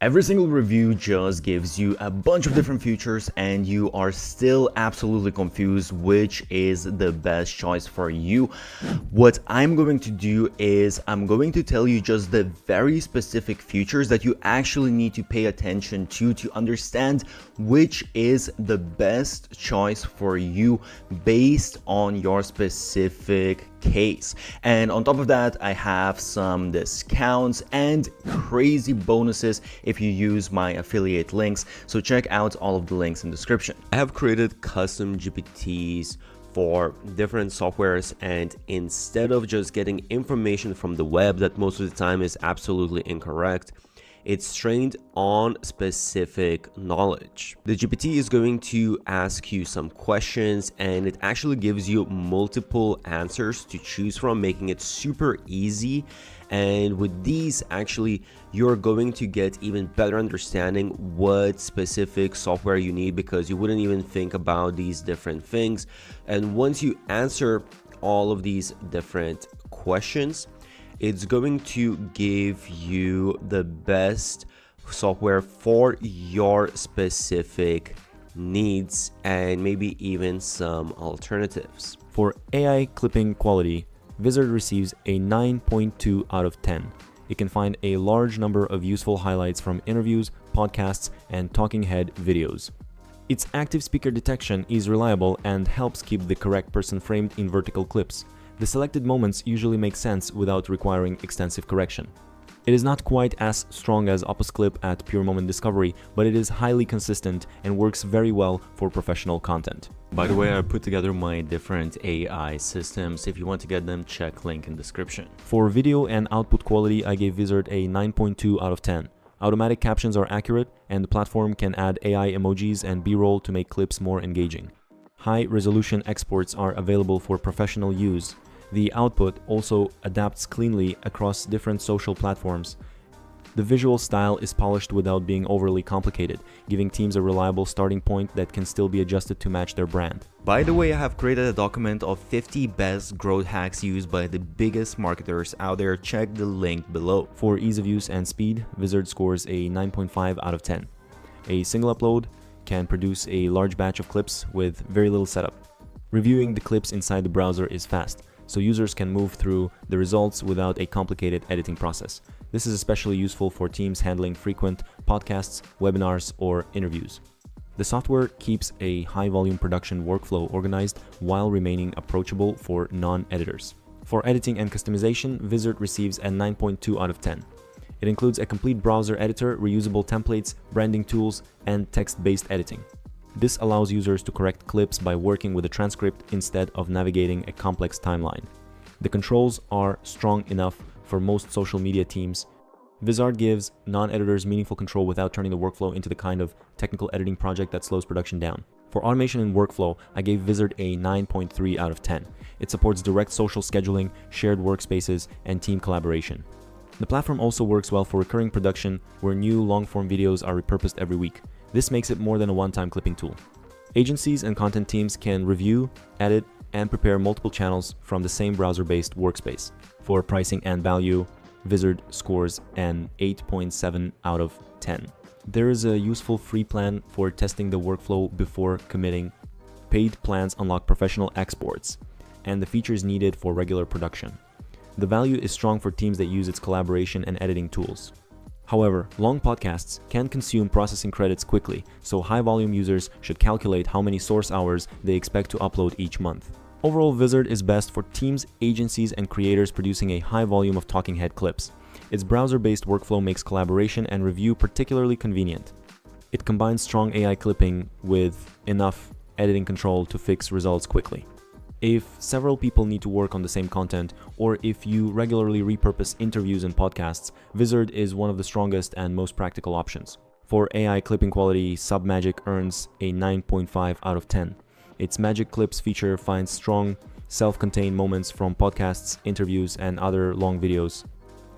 Every single review just gives you a bunch of different features and you are still absolutely confused which is the best choice for you. What I'm going to do is I'm going to tell you just the very specific features that you actually need to pay attention to understand which is the best choice for you based on your specific case. And on top of that, I have some discounts and crazy bonuses if you use my affiliate links, so check out all of the links in the description. I have created custom GPTs for different softwares, and instead of just getting information from the web that most of the time is absolutely incorrect, it's trained on specific knowledge. The GPT is going to ask you some questions and it actually gives you multiple answers to choose from, making it super easy. And with these, actually, you're going to get even better understanding what specific software you need, because you wouldn't even think about these different things. And once you answer all of these different questions, it's going to give you the best software for your specific needs and maybe even some alternatives. For AI clipping quality, Vizard receives a 9.2 out of 10. It can find a large number of useful highlights from interviews, podcasts, and talking head videos. Its active speaker detection is reliable and helps keep the correct person framed in vertical clips. The selected moments usually make sense without requiring extensive correction. It is not quite as strong as Opus Clip at pure moment discovery, but it is highly consistent and works very well for professional content. By the way, I put together my different AI systems. If you want to get them, check link in description. For video and output quality, I gave Vizard a 9.2 out of 10. Automatic captions are accurate, and the platform can add AI emojis and B-roll to make clips more engaging. High-resolution exports are available for professional use. The output also adapts cleanly across different social platforms. The visual style is polished without being overly complicated, giving teams a reliable starting point that can still be adjusted to match their brand. By the way, I have created a document of 50 best growth hacks used by the biggest marketers out there. Check the link below. For ease of use and speed, Vizard scores a 9.5 out of 10. A single upload can produce a large batch of clips with very little setup. Reviewing the clips inside the browser is fast, so users can move through the results without a complicated editing process. This is especially useful for teams handling frequent podcasts, webinars, or interviews. The software keeps a high-volume production workflow organized while remaining approachable for non-editors. For editing and customization, Vizard receives a 9.2 out of 10. It includes a complete browser editor, reusable templates, branding tools, and text-based editing. This allows users to correct clips by working with a transcript instead of navigating a complex timeline. The controls are strong enough for most social media teams. Vizard gives non-editors meaningful control without turning the workflow into the kind of technical editing project that slows production down. For automation and workflow, I gave Vizard a 9.3 out of 10. It supports direct social scheduling, shared workspaces, and team collaboration. The platform also works well for recurring production, where new long-form videos are repurposed every week. This makes it more than a one-time clipping tool. Agencies and content teams can review, edit, and prepare multiple channels from the same browser-based workspace. For pricing and value, Vizard scores an 8.7 out of 10. There is a useful free plan for testing the workflow before committing. Paid plans unlock professional exports and the features needed for regular production. The value is strong for teams that use its collaboration and editing tools. However, long podcasts can consume processing credits quickly, so high-volume users should calculate how many source hours they expect to upload each month. Overall, Vizard is best for teams, agencies, and creators producing a high volume of talking head clips. Its browser-based workflow makes collaboration and review particularly convenient. It combines strong AI clipping with enough editing control to fix results quickly. If several people need to work on the same content, or if you regularly repurpose interviews and podcasts, Vizard is one of the strongest and most practical options. For AI clipping quality, Submagic earns a 9.5 out of 10. Its Magic Clips feature finds strong, self-contained moments from podcasts, interviews, and other long videos.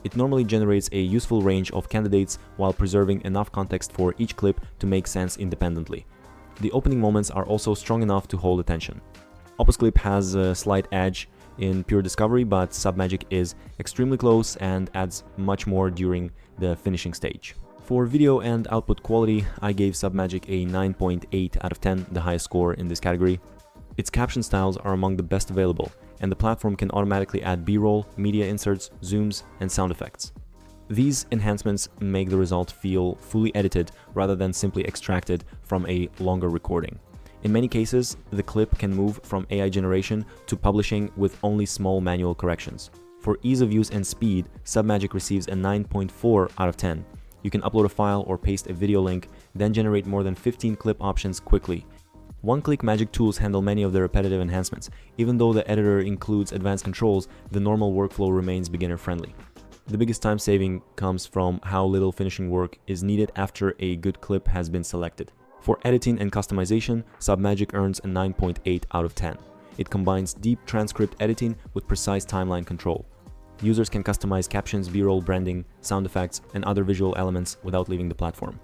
It normally generates a useful range of candidates while preserving enough context for each clip to make sense independently. The opening moments are also strong enough to hold attention. Opus Clip has a slight edge in pure discovery, but Submagic is extremely close and adds much more during the finishing stage. For video and output quality, I gave Submagic a 9.8 out of 10, the highest score in this category. Its caption styles are among the best available, and the platform can automatically add B-roll, media inserts, zooms, and sound effects. These enhancements make the result feel fully edited rather than simply extracted from a longer recording. In many cases, the clip can move from AI generation to publishing with only small manual corrections. For ease of use and speed, Submagic receives a 9.4 out of 10. You can upload a file or paste a video link, then generate more than 15 clip options quickly. One-click magic tools handle many of the repetitive enhancements. Even though the editor includes advanced controls, the normal workflow remains beginner-friendly. The biggest time saving comes from how little finishing work is needed after a good clip has been selected. For editing and customization, Submagic earns a 9.8 out of 10. It combines deep transcript editing with precise timeline control. Users can customize captions, B-roll, branding, sound effects, and other visual elements without leaving the platform.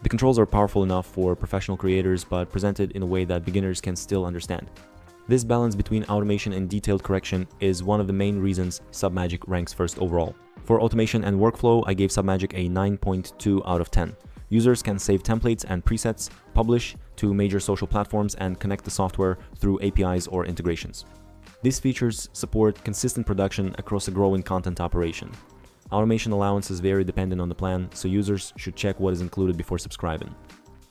The controls are powerful enough for professional creators, but presented in a way that beginners can still understand. This balance between automation and detailed correction is one of the main reasons Submagic ranks first overall. For automation and workflow, I gave Submagic a 9.2 out of 10. Users can save templates and presets, publish to major social platforms, and connect the software through APIs or integrations. These features support consistent production across a growing content operation. Automation allowances vary depending on the plan, so users should check what is included before subscribing.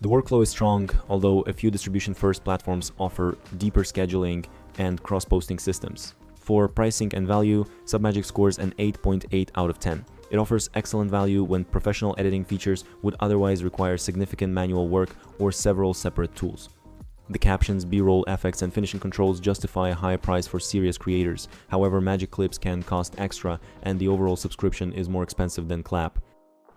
The workflow is strong, although a few distribution-first platforms offer deeper scheduling and cross-posting systems. For pricing and value, Submagic scores an 8.8 out of 10. It offers excellent value when professional editing features would otherwise require significant manual work or several separate tools. The captions, B-roll, effects, and finishing controls justify a high price for serious creators. However, Magic clips can cost extra, and the overall subscription is more expensive than Clap.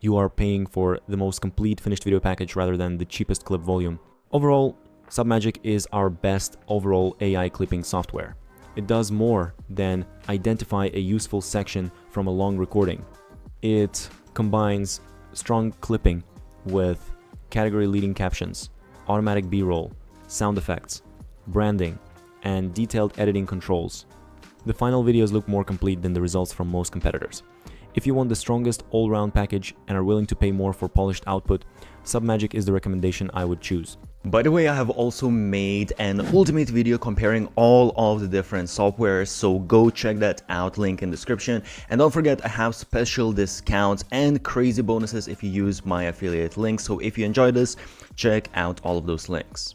You are paying for the most complete finished video package rather than the cheapest clip volume. Overall, Submagic is our best overall AI clipping software. It does more than identify a useful section from a long recording. It combines strong clipping with category-leading captions, automatic B-roll, sound effects, branding, and detailed editing controls. The final videos look more complete than the results from most competitors. If you want the strongest all-round package and are willing to pay more for polished output, Submagic is the recommendation I would choose. By the way, I have also made an ultimate video comparing all of the different softwares, so go check that out, link in description. And don't forget, I have special discounts and crazy bonuses if you use my affiliate link. So if you enjoyed this, check out all of those links.